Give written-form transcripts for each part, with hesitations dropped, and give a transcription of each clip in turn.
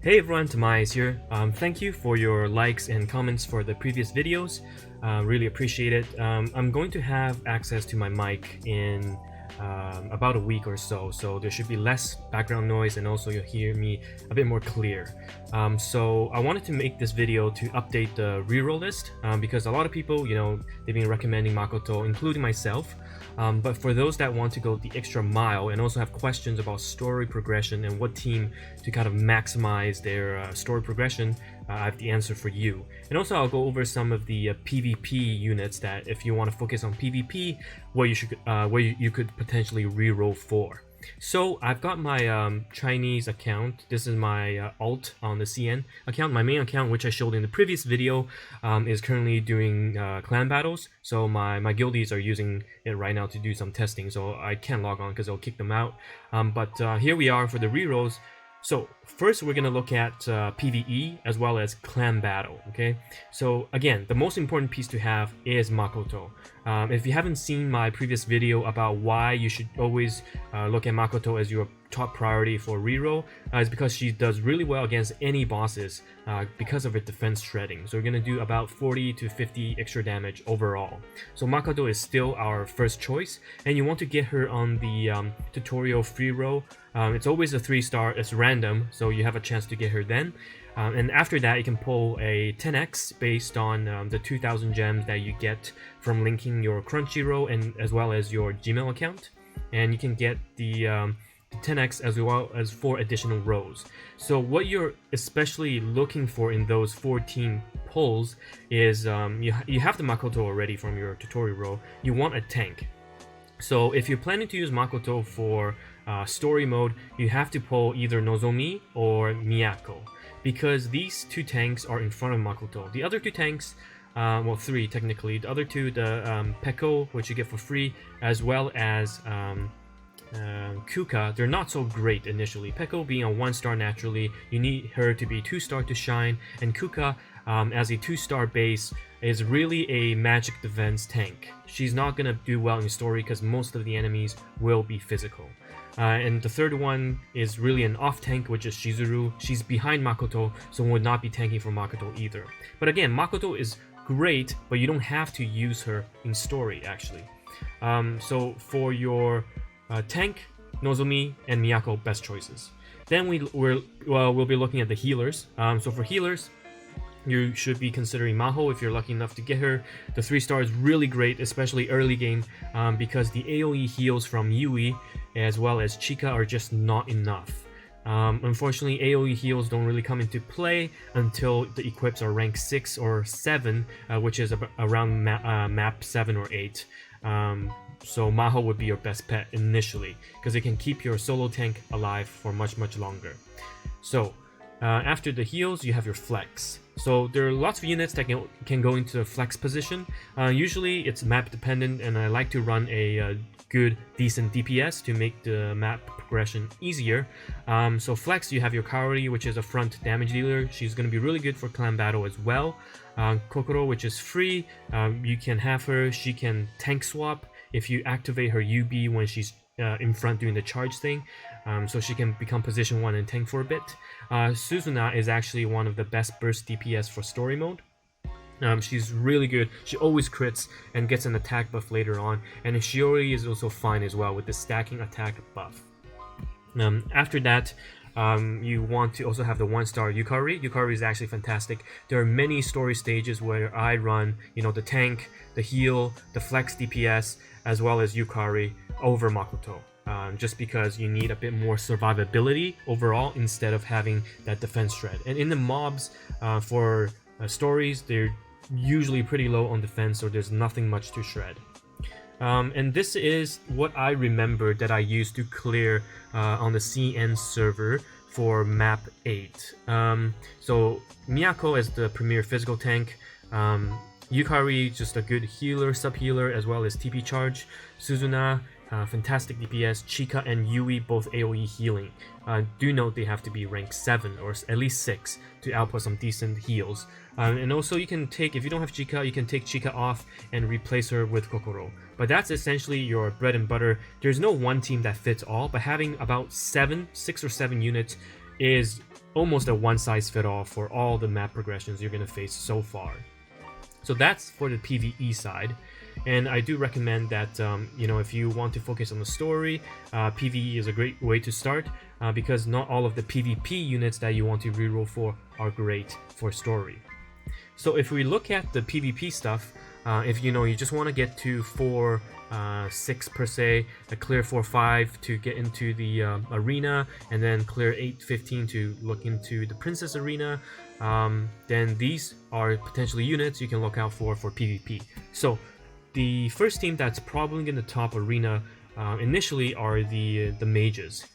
Hey everyone, Tomias here. Thank you for your likes and comments for the previous videos. Really appreciate it. I'm going to have access to my mic in about a week or so there should be less background noise and also you'll hear me a bit more clear. So I wanted to make this video to update the reroll list because a lot of people, they've been recommending Makoto, including myself. But for those that want to go the extra mile and also have questions about story progression and what team to kind of maximize their story progression, I have the answer for you. And also I'll go over some of the PvP units that if you want to focus on PvP, where you could potentially reroll for. So I've got my Chinese account. This is my alt on the CN account. My main account, which I showed in the previous video, is currently doing clan battles. So my guildies are using it right now to do some testing. So I can't log on because I'll kick them out. But here we are for the rerolls. So first we're going to look at PvE as well as clan battle, okay? So again, the most important piece to have is Makoto. If you haven't seen my previous video about why you should always look at Makoto as your top priority for reroll, is because she does really well against any bosses because of her defense shredding. So we're going to do about 40 to 50 extra damage overall. So Makoto is still our first choice, and you want to get her on the tutorial free roll. It's always a 3-star, it's random, so you have a chance to get her then. And after that, you can pull a 10x based on the 2,000 gems that you get from linking your Crunchyroll and as well as your Gmail account. And you can get the 10x as well as 4 additional rows. So what you're especially looking for in those 14 pulls is you have the Makoto already from your tutorial roll. You want a tank. So if you're planning to use Makoto for story mode, you have to pull either Nozomi or Miyako, because these 2 tanks are in front of Makoto. The other 2 tanks, well 3 technically, the other 2, the Peko, which you get for free, as well as Kuka, they're not so great initially. Peko being a 1-star naturally, you need her to be 2-star to shine, and Kuka as a 2-star base is really a magic defense tank. She's not gonna do well in story because most of the enemies will be physical. And the third one is really an off tank, which is Shizuru. She's behind Makoto, so would not be tanking for Makoto either. But again, Makoto is great, but you don't have to use her in story actually. So for your tank, Nozomi and Miyako, best choices. Then we'll be looking at the healers. So for healers, you should be considering Maho if you're lucky enough to get her. The 3-star is really great, especially early game, because the AoE heals from Yui as well as Chika are just not enough. Unfortunately, AoE heals don't really come into play until the equips are rank 6 or 7, which is around map 7 or 8. So Maho would be your best pet initially, because it can keep your solo tank alive for much longer. So after the heals, you have your flex. So there are lots of units that can go into the flex position. Usually it's map dependent, and I like to run a good, decent DPS to make the map progression easier. So flex, you have your Kaori, which is a front damage dealer. She's going to be really good for clan battle as well. Kokoro, which is free. You can have her. She can tank swap if you activate her UB when she's in front doing the charge thing. So she can become position 1 and tank for a bit. Suzuna is actually one of the best burst DPS for story mode. She's really good. She always crits and gets an attack buff later on, and Shiori is also fine as well with the stacking attack buff. After that, you want to also have the 1-star Yukari. Yukari is actually fantastic. There are many story stages where I run, the tank, the heal, the flex DPS, as well as Yukari over Makoto. Just because you need a bit more survivability overall instead of having that defense shred. And in the mobs for stories, they're usually pretty low on defense, so there's nothing much to shred. And this is what I remember that I used to clear on the CN server for map 8. So Miyako is the premier physical tank. Yukari, just a good healer, sub-healer, as well as TP charge. Suzuna, fantastic DPS. Chika and Yui, both AoE healing. Do note they have to be rank 7 or at least 6 to output some decent heals. And also you can take, if you don't have Chika, you can take Chika off and replace her with Kokoro. But that's essentially your bread and butter. There's no one team that fits all, but having about 6 or 7 units is almost a one-size-fit-all for all the map progressions you're going to face so far. So that's for the PvE side, and I do recommend that you know, if you want to focus on the story, PvE is a great way to start because not all of the PvP units that you want to reroll for are great for story. So if we look at the PvP stuff, if you know you just want to get to 4, 6 per se, clear 4, 5 to get into the arena, and then clear 8, 15 to look into the princess arena, then these are potentially units you can look out for PvP. So the first team that's probably going to top arena initially are the mages.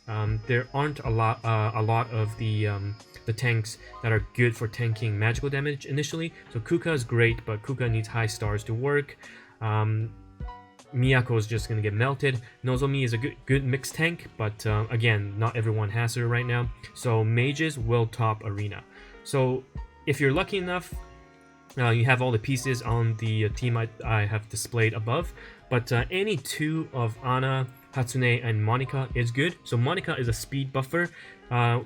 There aren't a lot of the tanks that are good for tanking magical damage initially. So Kuka is great, but Kuka needs high stars to work. Miyako is just gonna get melted. Nozomi is a good mixed tank, but again, not everyone has her right now. So mages will top arena. So if you're lucky enough, you have all the pieces on the team I have displayed above, but any 2 of Ana, Hatsune, and Monika is good. So Monika is a speed buffer.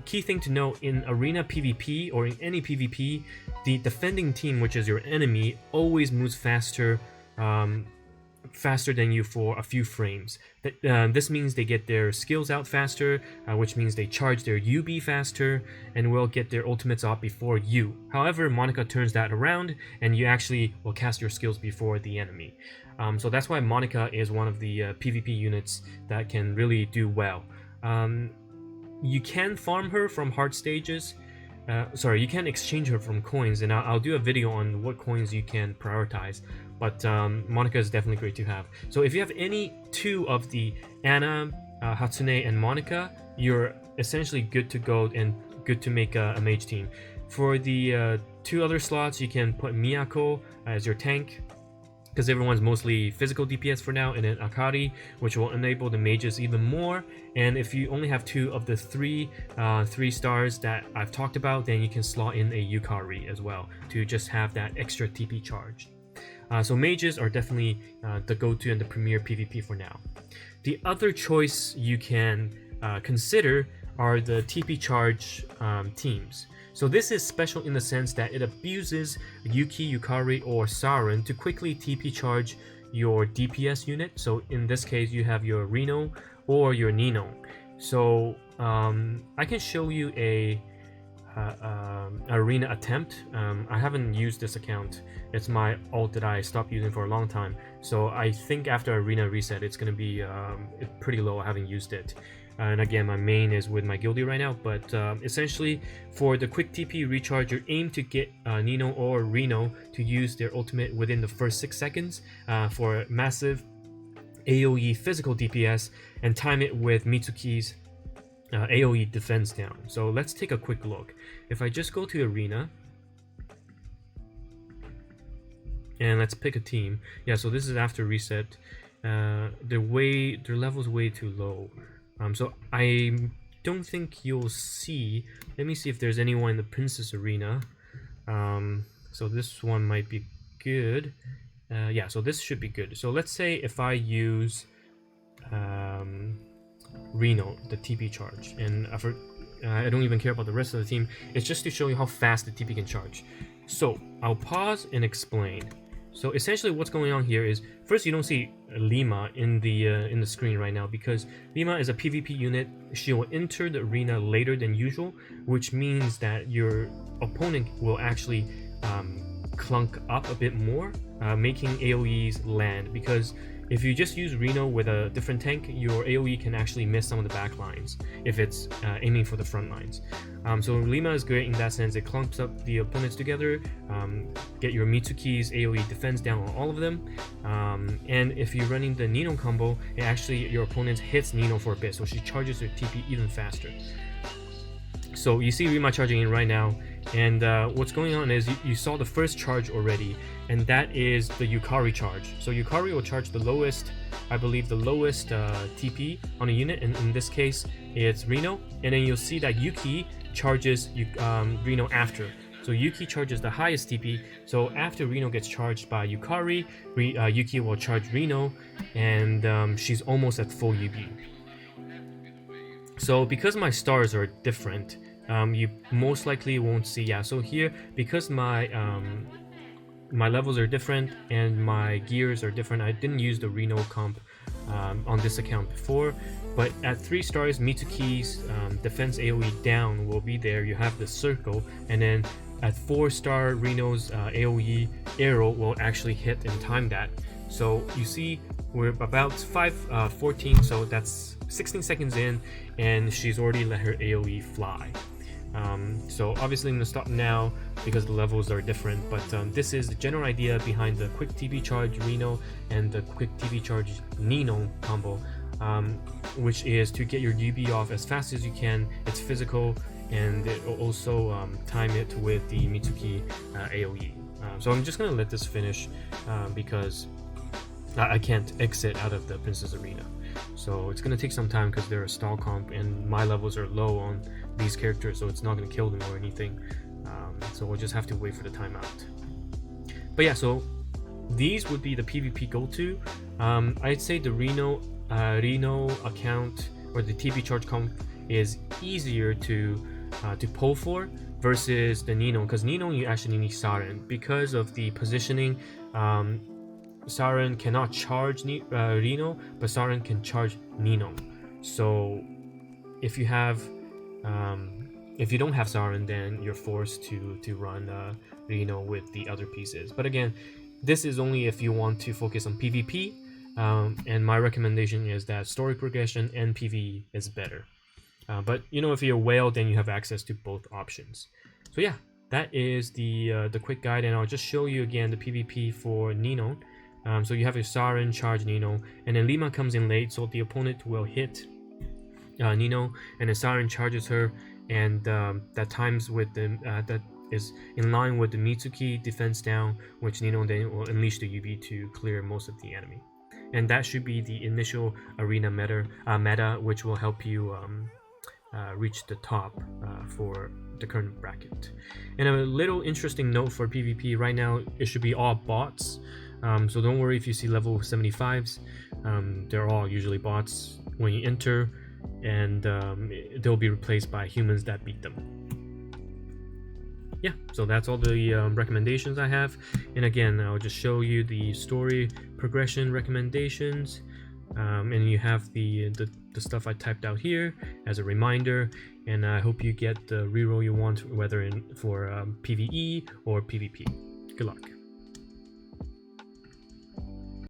Key thing to know, in arena PvP or in any PvP, the defending team, which is your enemy, always moves faster than you for a few frames. This means they get their skills out faster, which means they charge their UB faster and will get their ultimates off before you. However, Monika turns that around and you actually will cast your skills before the enemy. So that's why Monika is one of the PvP units that can really do well. You can farm her from hard stages. You can exchange her from coins, and I'll do a video on what coins you can prioritize. But Monika is definitely great to have. So if you have any 2 of the Ana, Hatsune, and Monika, you're essentially good to go and good to make a mage team. For the 2 other slots, you can put Miyako as your tank, because everyone's mostly physical DPS for now, and then Akari, which will enable the mages even more. And if you only have 2 of the 3 stars that I've talked about, then you can slot in a Yukari as well to just have that extra TP charge. So mages are definitely the go-to and the premier PvP for now. The other choice you can consider are the TP charge teams. So this is special in the sense that it abuses Yuki, Yukari, or Saren to quickly TP charge your DPS unit. So in this case, you have your Reno or your Nino. So I can show you a arena attempt. I haven't used this account. It's my alt that I stopped using for a long time. So I think after arena reset, it's going to be pretty low. I haven't used it. And again, my main is with my guildie right now, but essentially for the quick TP recharge, you aim to get Nino or Reno to use their ultimate within the first 6 seconds for massive AoE physical DPS, and time it with Mitsuki's AoE defense down. So let's take a quick look. If I just go to arena and let's pick a team. Yeah, so this is after reset. Their level's way too low. So I don't think you'll see. Let me see if there's anyone in the Princess Arena. So this one might be good. Yeah, so this should be good. So let's say if I use Reno, the TP charge, and I don't even care about the rest of the team. It's just to show you how fast the TP can charge. So I'll pause and explain. So essentially what's going on here is, first, you don't see Lima in the screen right now because Lima is a PvP unit. She will enter the arena later than usual, which means that your opponent will actually clunk up a bit more, making AoEs land, because if you just use Reno with a different tank, your AoE can actually miss some of the back lines if it's aiming for the front lines. So Lima is great in that sense. It clumps up the opponents together, get your Mitsuki's AoE defense down on all of them, and if you're running the Nino combo, your opponent hits Nino for a bit, so she charges her TP even faster. So you see Rima charging in right now, and what's going on is you saw the first charge already, and that is the Yukari charge. So Yukari will charge the lowest, I believe the lowest TP on a unit, and in this case it's Reno, and then you'll see that Yuki charges Reno after. So Yuki charges the highest TP, so after Reno gets charged by Yukari, Yuki will charge Reno, and she's almost at full UB. So because my stars are different, you most likely won't see. Yeah, so here, because my my levels are different and my gears are different, I didn't use the Reroll comp on this account before, but at 3 stars, Mitsuki's defense AoE down will be there. You have the circle, and then at 4-star, Reno's AoE arrow will actually hit and time that. So you see we're about 14, so that's 16 seconds in, and she's already let her AoE fly. So obviously I'm going to stop now because the levels are different, but this is the general idea behind the quick TP charge Reno and the quick TP charge Nino combo, which is to get your UB off as fast as you can. It's physical, and it will also time it with the Mitsuki AoE. So I'm just going to let this finish because I can't exit out of the Princess Arena. So it's going to take some time because they're a stall comp and my levels are low on these characters, so it's not going to kill them or anything. So we'll just have to wait for the timeout. But yeah, so these would be the PvP go-to. I'd say the Reno account or the TP charge comp is easier to pull for versus the Nino, because Nino you actually need Saren because of the positioning. Saren cannot charge Reno, but Saren can charge Nino. So if you have if you don't have Saren, then you're forced to run Reno with the other pieces. But again, this is only if you want to focus on PvP, and my recommendation is that story progression and PvE is better. But you know, if you're a whale, then you have access to both options. So yeah, that is the quick guide, and I'll just show you again the PvP for Nino. So you have your Saren charge Nino, and then Lima comes in late, so the opponent will hit Nino, and then Saren charges her, and that times with the that is in line with the Mitsuki defense down, which Nino then will unleash the UB to clear most of the enemy. And that should be the initial arena meta, which will help you reach the top for the current bracket. And a little interesting note for PvP right now, it should be all bots. So don't worry if you see level 75s. They're all usually bots when you enter, and they'll be replaced by humans that beat them. Yeah, so that's all the recommendations I have. And again, I'll just show you the story progression recommendations, and you have the stuff I typed out here as a reminder. And I hope you get the reroll you want, whether for PvE or PvP. Good luck.